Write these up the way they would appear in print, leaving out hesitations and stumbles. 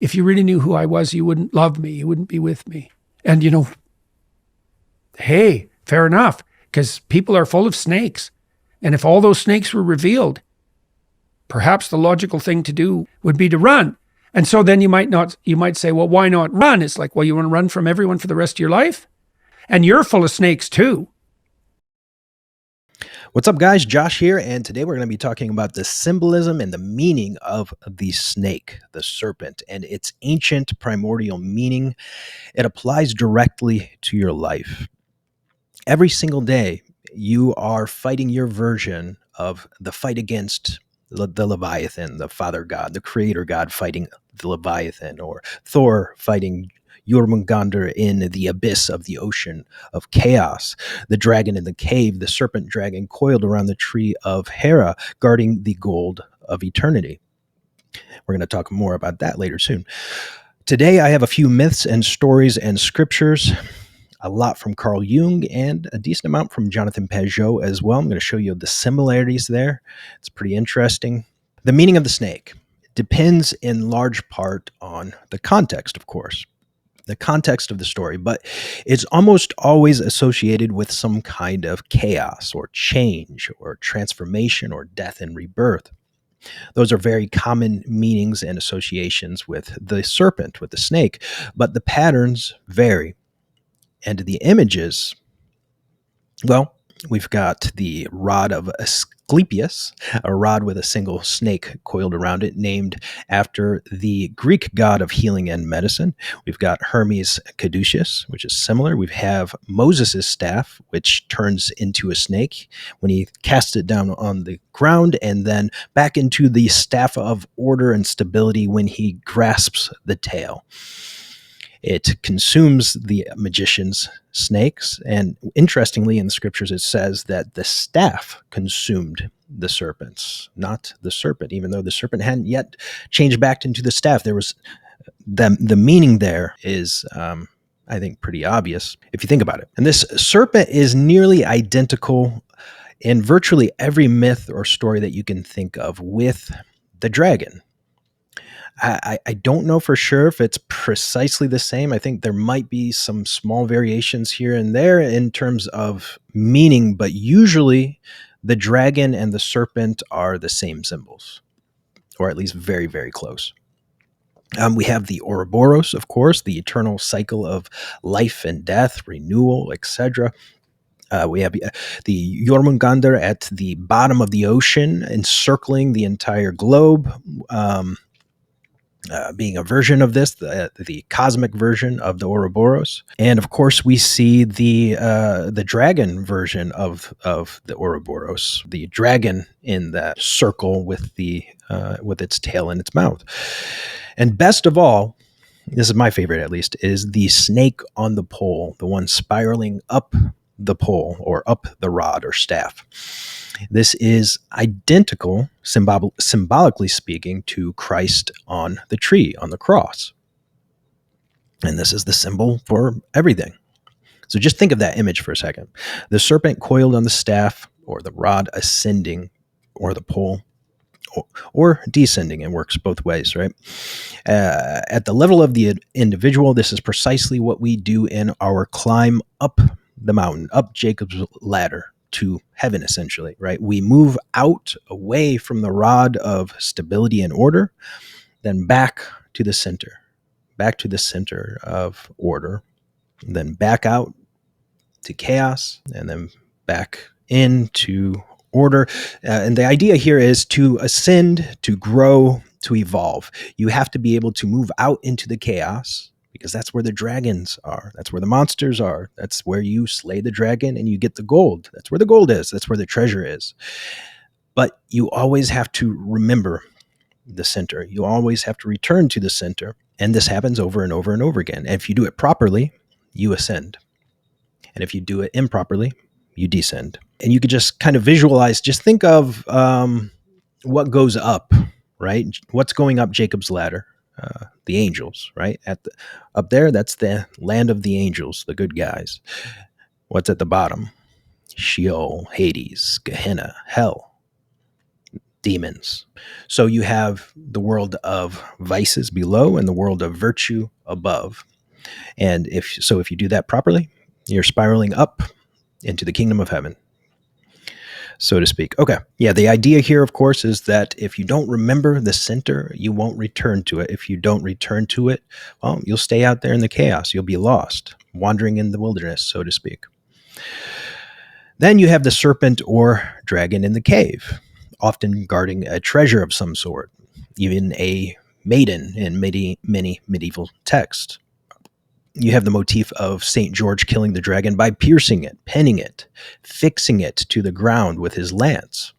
If you really knew who I was, you wouldn't love me. You wouldn't be with me. And, hey, fair enough, because people are full of snakes. And if all those snakes were revealed, perhaps the logical thing to do would be to run. And so then you might say, well, why not run? It's like, well, you want to run from everyone for the rest of your life? And you're full of snakes too. What's up, guys? Josh here, and today we're going to be talking about the symbolism and the meaning of the snake, the serpent, and its ancient primordial meaning. It applies directly to your life. Every single day, you are fighting your version of the fight against the Leviathan, the Father God, the Creator God fighting the Leviathan, or Thor fighting Jormugandr in the abyss of the ocean of chaos, the dragon in the cave, the Serpent-dragon coiled around the tree of Hera, guarding the gold of eternity. We're going to talk more about that later soon. Today, I have a few myths and stories and scriptures, a lot from Carl Jung, and a decent amount from Jonathan Pageau as well. I'm going to show you the similarities there. It's pretty interesting. The meaning of the snake depends in large part on the context, of course. The context of the story, but it's almost always associated with some kind of chaos or change or transformation or death and rebirth. Those are very common meanings and associations with the serpent, with the snake, but the patterns vary. And the images, well, we've got the rod of Asclepius, a rod with a single snake coiled around it, named after the Greek god of healing and medicine. We've got Hermes Caduceus, which is similar. We have Moses' staff, which turns into a snake when he casts it down on the ground, and then back into the staff of order and stability when he grasps the tail. It consumes the magician's snakes. And interestingly, in the scriptures, it says that the staff consumed the serpents, not the serpent, even though the serpent hadn't yet changed back into the staff. There was the meaning there is, I think, pretty obvious if you think about it. And this serpent is nearly identical in virtually every myth or story that you can think of with the dragon. I don't know for sure if it's precisely the same. I think there might be some small variations here and there in terms of meaning, but usually the dragon and the serpent are the same symbols, or at least very, very close. We have the Ouroboros, of course, the eternal cycle of life and death, renewal, etc. We have the Jormugandr at the bottom of the ocean, encircling the entire globe. Being a version of this, the cosmic version of the Ouroboros, and of course we see the dragon version of the Ouroboros, the dragon in that circle with its tail in its mouth. And best of all, this is my favorite at least, is the snake on the pole, the one spiraling up the pole or up the rod or staff. This is identical, symbolically speaking, to Christ on the tree, on the cross. And this is the symbol for everything. So just think of that image for a second. The serpent coiled on the staff, or the rod ascending, or the pole, or descending. It works both ways, right? At the level of the individual, this is precisely what we do in our climb up the mountain, up Jacob's ladder to heaven, essentially, right? We move out away from the rod of stability and order, then back to the center of order, then back out to chaos, and then back into order. And the idea here is to ascend, to grow, to evolve. You have to be able to move out into the chaos, because that's where the dragons are. That's where the monsters are. That's where you slay the dragon and you get the gold. That's where the gold is. That's where the treasure is. But you always have to remember the center. You always have to return to the center. And this happens over and over and over again. And if you do it properly, you ascend. And if you do it improperly, you descend. And you could just kind of visualize, just think of what goes up, right? What's going up Jacob's ladder? The angels, right? Up there, that's the land of the angels, the good guys. What's at the bottom? Sheol, Hades, Gehenna, hell. demons. So you have the world of vices below and the world of virtue above. And if you do that properly, you're spiraling up into the kingdom of heaven, so to speak. Okay. Yeah. The idea here, of course, is that if you don't remember the center, you won't return to it. If you don't return to it, well, you'll stay out there in the chaos. You'll be lost, wandering in the wilderness, so to speak. Then you have the serpent or dragon in the cave, often guarding a treasure of some sort, even a maiden in many medieval texts. You have the motif of St. George killing the dragon by piercing it, pinning it, fixing it to the ground with his lance.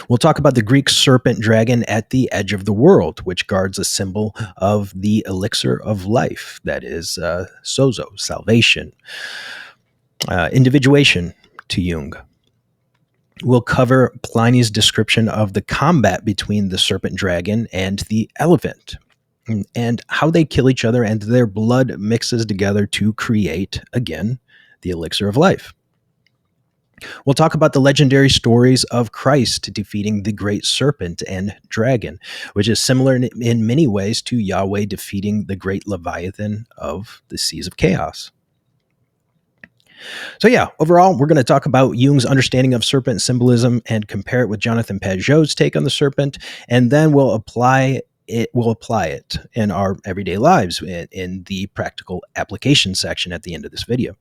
We'll talk about the Greek serpent-dragon at the edge of the world, which guards a symbol of the elixir of life, that is sozo, salvation, individuation to Jung. We'll cover Pliny's description of the combat between the serpent-dragon and the elephant, and how they kill each other and their blood mixes together to create, again, the elixir of life. We'll talk about the legendary stories of Christ defeating the great serpent and dragon, which is similar in many ways to Yahweh defeating the great Leviathan of the seas of chaos. So yeah, overall, we're going to talk about Jung's understanding of serpent symbolism and compare it with Jonathan Pageau's take on the serpent, and then we'll apply it in our everyday lives in the practical application section at the end of this video.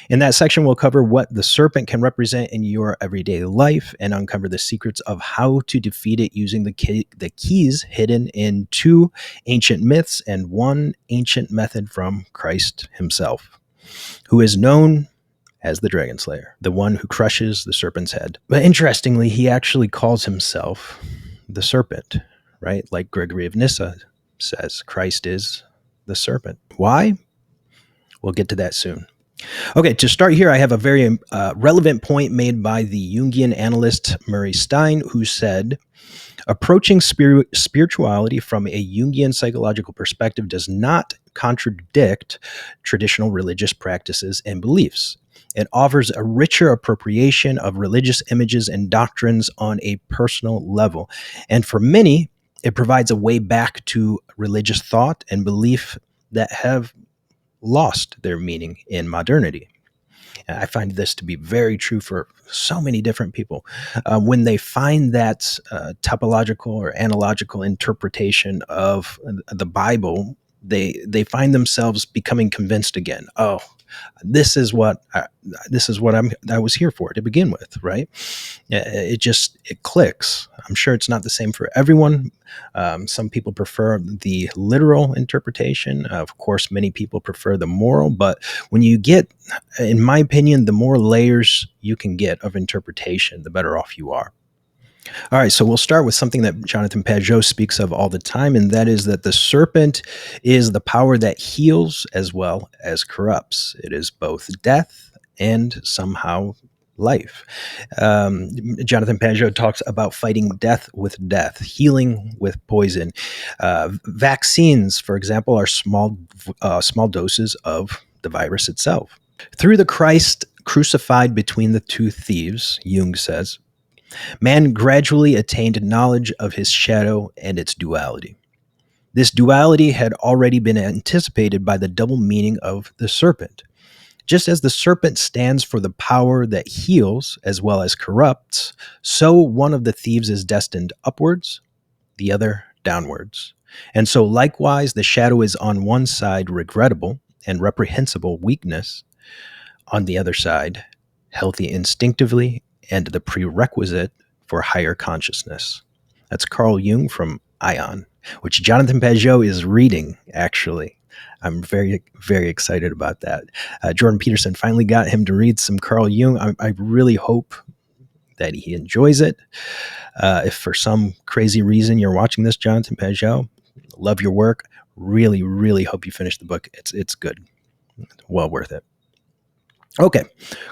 In that section, we'll cover what the serpent can represent in your everyday life and uncover the secrets of how to defeat it using the keys hidden in 2 ancient myths and 1 ancient method from Christ himself, who is known as the Dragon Slayer, the one who crushes the serpent's head. But interestingly, he actually calls himself the serpent, right? Like Gregory of Nyssa says, Christ is the serpent. Why? We'll get to that soon. Okay, to start here, I have a very relevant point made by the Jungian analyst Murray Stein, who said, approaching spirituality from a Jungian psychological perspective does not contradict traditional religious practices and beliefs. It offers a richer appropriation of religious images and doctrines on a personal level. And for many, it provides a way back to religious thought and belief that have lost their meaning in modernity. And I find this to be very true for so many different people. When they find that topological or analogical interpretation of the Bible, they find themselves becoming convinced again. Oh, this is what I was here for to begin with, right? It clicks. I'm sure it's not the same for everyone. Some people prefer the literal interpretation. Of course, many people prefer the moral. But when you get, in my opinion, the more layers you can get of interpretation, the better off you are. All right, so we'll start with something that Jonathan Pageau speaks of all the time, and that is that the serpent is the power that heals as well as corrupts. It is both death and somehow life. Jonathan Pageau talks about fighting death with death, healing with poison. Vaccines, for example, are small doses of the virus itself. Through the Christ crucified between the 2 thieves, Jung says, man gradually attained knowledge of his shadow and its duality. This duality had already been anticipated by the double meaning of the serpent. Just as the serpent stands for the power that heals as well as corrupts, so one of the thieves is destined upwards, the other downwards. And so likewise, the shadow is on one side regrettable and reprehensible weakness, on the other side, healthy instinctively and the prerequisite for higher consciousness. That's Carl Jung from Ion, which Jonathan Pageau is reading, actually. I'm very, very excited about that. Jordan Peterson finally got him to read some Carl Jung. I really hope that he enjoys it. If for some crazy reason you're watching this, Jonathan Pageau, love your work. Really, really hope you finish the book. It's good. Well worth it. Okay,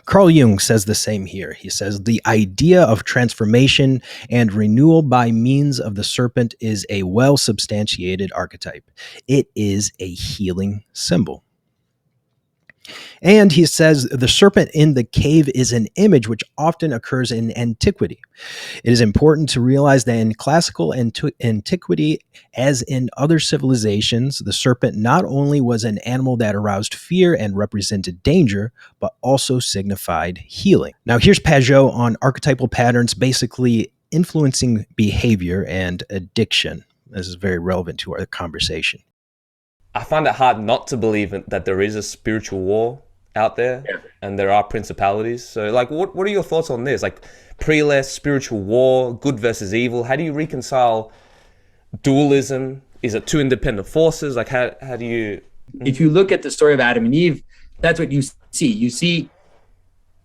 Carl Jung says the same here. He says, the idea of transformation and renewal by means of the serpent is a well-substantiated archetype. It is a healing symbol. And he says the serpent in the cave is an image which often occurs in antiquity. It is important to realize that in classical antiquity, as in other civilizations, the serpent not only was an animal that aroused fear and represented danger, but also signified healing. Now, here's Pageau on archetypal patterns basically influencing behavior and addiction. This is very relevant to our conversation. I find it hard not to believe that there is a spiritual war out there, and there are principalities. So, like, what are your thoughts on this? Like, prelest, spiritual war, good versus evil. How do you reconcile dualism? Is it two independent forces? Like, how do you... If you look at the story of Adam and Eve, that's what you see. You see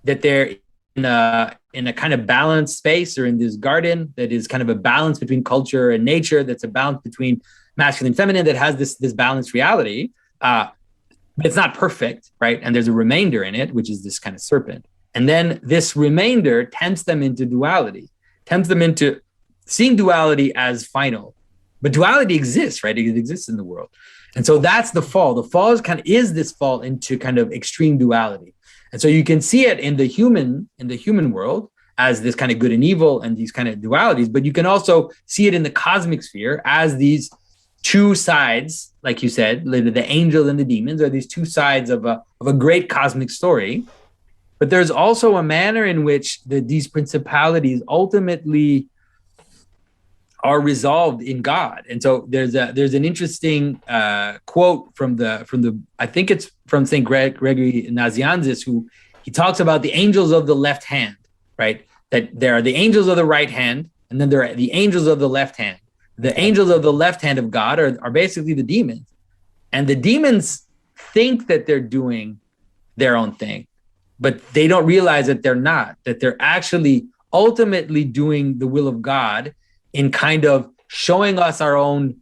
that they're in a kind of balanced space, or in this garden that is kind of a balance between culture and nature, that's a balance between masculine and feminine, that has this balanced reality. But it's not perfect, right? And there's a remainder in it, which is this kind of serpent. And then this remainder tempts them into duality, tempts them into seeing duality as final. But duality exists, right? It exists in the world. And so that's the fall. The fall is this fall into kind of extreme duality. And so you can see it in the human world as this kind of good and evil and these kind of dualities, but you can also see it in the cosmic sphere as these two sides, like you said, the angels and the demons are these two sides of a great cosmic story. But there's also a manner in which these principalities ultimately are resolved in God. And so there's an interesting quote from the I think it's from St. Gregory Nazianzus, who he talks about the angels of the left hand, right? That there are the angels of the right hand, and then there are the angels of the left hand. The angels of the left hand of God are basically the demons. And the demons think that they're doing their own thing, but they don't realize that they're not, that they're actually ultimately doing the will of God in kind of showing us our own,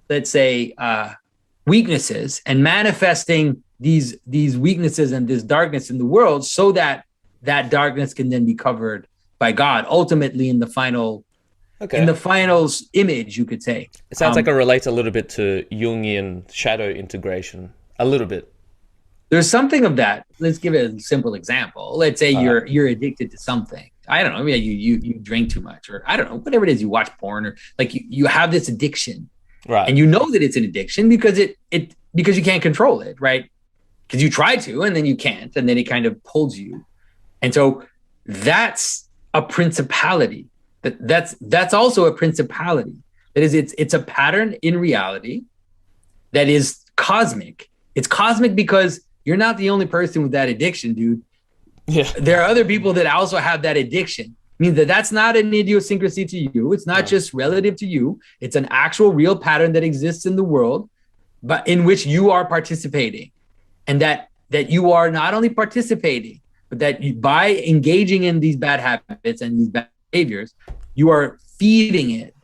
let's say, weaknesses, and manifesting these weaknesses and this darkness in the world, so that that darkness can then be covered by God, ultimately in the final image, you could say. It sounds like it relates a little bit to Jungian shadow integration, a little bit. There's something of that. Let's give it a simple example. Let's say you're addicted to something. I don't know, maybe you drink too much, or I don't know, whatever it is, you watch porn, or like you have this addiction, right? And you know that it's an addiction because because you can't control it, right? Because you try to, and then you can't, and then it kind of pulls you. And so that's a principality. That's also a principality. That is, it's a pattern in reality that is cosmic. It's cosmic because you're not the only person with that addiction, dude. Yeah. There are other people that also have that addiction. It means that's not an idiosyncrasy to you. It's not just relative to you. It's an actual real pattern that exists in the world, but in which you are participating. And that you are not only participating, but that by engaging in these bad habits and these bad behaviors, you are feeding it.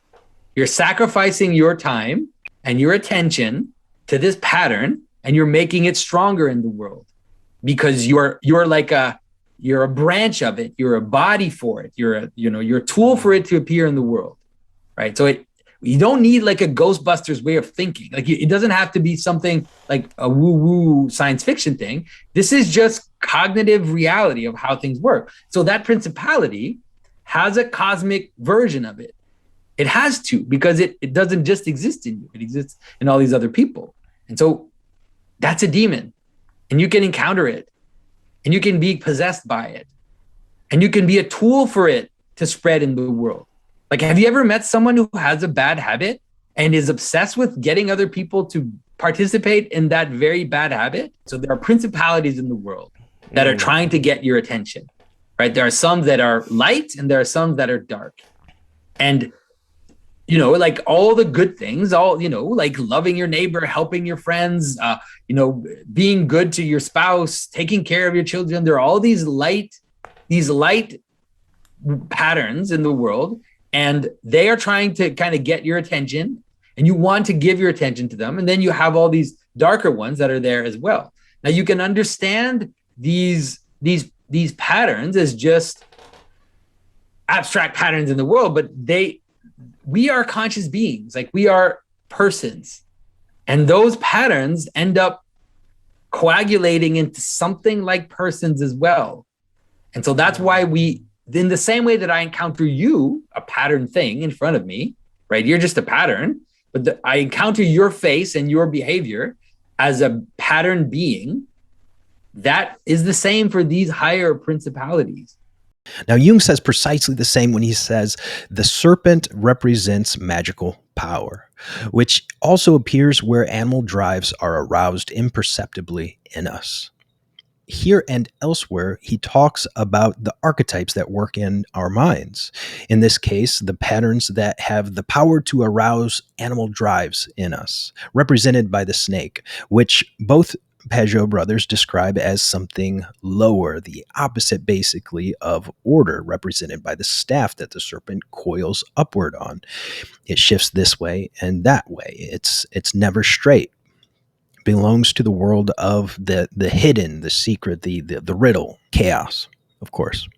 You're sacrificing your time and your attention to this pattern, and you're making it stronger in the world because you're a branch of it. You're a body for it. You're a tool for it to appear in the world, right? So you don't need like a Ghostbusters way of thinking. Like it doesn't have to be something like a woo-woo science fiction thing. This is just cognitive reality of how things work. So that principality has a cosmic version of it. It has to, because it doesn't just exist in you. It exists in all these other people. And so that's a demon, and you can encounter it, and you can be possessed by it, and you can be a tool for it to spread in the world. Like, have you ever met someone who has a bad habit and is obsessed with getting other people to participate in that very bad habit? So there are principalities in the world that are trying to get your attention, right? There are some that are light and there are some that are dark. And, like all the good things, like loving your neighbor, helping your friends, being good to your spouse, taking care of your children. There are all these light patterns in the world, and they are trying to kind of get your attention, and you want to give your attention to them. And then you have all these darker ones that are there as well. Now you can understand these patterns as just abstract patterns in the world, but we are conscious beings, like we are persons, and those patterns end up coagulating into something like persons as well. And so that's why in the same way that I encounter you, a pattern thing in front of me, right? You're just a pattern, but I encounter your face and your behavior as a pattern being. That is the same for these higher principalities. Now, Jung says precisely the same when he says the serpent represents magical power, which also appears where animal drives are aroused imperceptibly in us. Here and elsewhere, he talks about the archetypes that work in our minds. In this case, the patterns that have the power to arouse animal drives in us, represented by the snake, which both Pageau brothers describe as something lower, the opposite basically of order, represented by the staff that the serpent coils upward on. It shifts this way and that way. It's never straight. It belongs to the world of the hidden, the secret, the riddle, chaos, of course.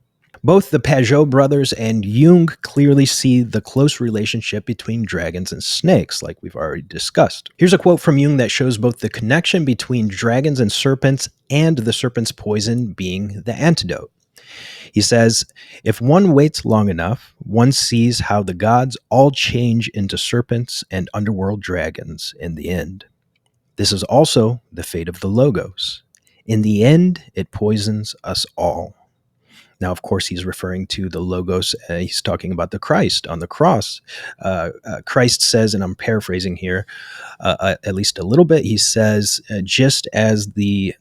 Both the Pageau brothers and Jung clearly see the close relationship between dragons and snakes, like we've already discussed. Here's a quote from Jung that shows both the connection between dragons and serpents and the serpent's poison being the antidote. He says, "If one waits long enough, one sees how the gods all change into serpents and underworld dragons in the end. This is also the fate of the Logos. In the end, it poisons us all." Now, of course, he's referring to the Logos. He's talking about the Christ on the cross. Christ says, and I'm paraphrasing here at least a little bit, he says, just as the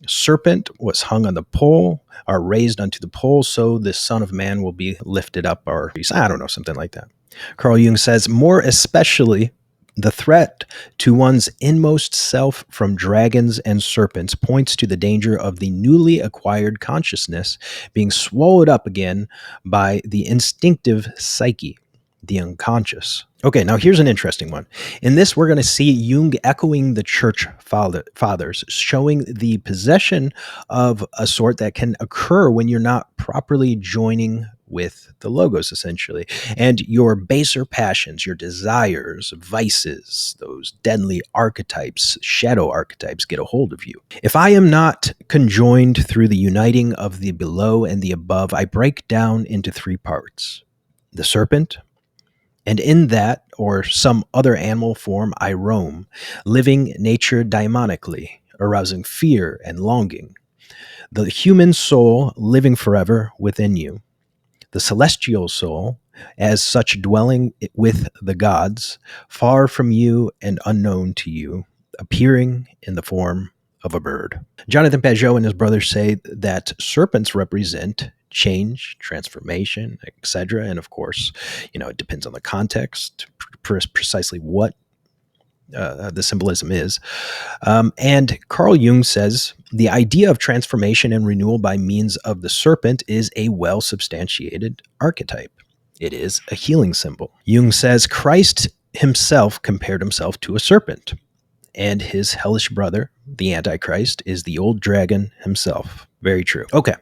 serpent was hung on the pole, or raised unto the pole, so the Son of Man will be lifted up, or I don't know, something like that. Carl Jung says, more especially, the threat to one's inmost self from dragons and serpents points to the danger of the newly acquired consciousness being swallowed up again by the instinctive psyche, the unconscious. Okay, now here's an interesting one. In this, we're going to see Jung echoing the church fathers, showing the possession of a sort that can occur when you're not properly joining with the Logos, essentially, and your baser passions, your desires, vices, those deadly archetypes, shadow archetypes get a hold of you. If I am not conjoined through the uniting of the below and the above, I break down into three parts: the serpent, and in that or some other animal form I roam, living nature daimonically, arousing fear and longing. The human soul living forever within you. The celestial soul, as such dwelling with the gods, far from you and unknown to you, appearing in the form of a bird. Jonathan Pageau and his brothers say that serpents represent change, transformation, etc. And of course, it depends on the context, precisely what the symbolism is. And Carl Jung says the idea of transformation and renewal by means of the serpent is a well-substantiated archetype. It is a healing symbol. Jung says Christ himself compared himself to a serpent, and his hellish brother, the Antichrist, is the old dragon himself. Very true. Okay,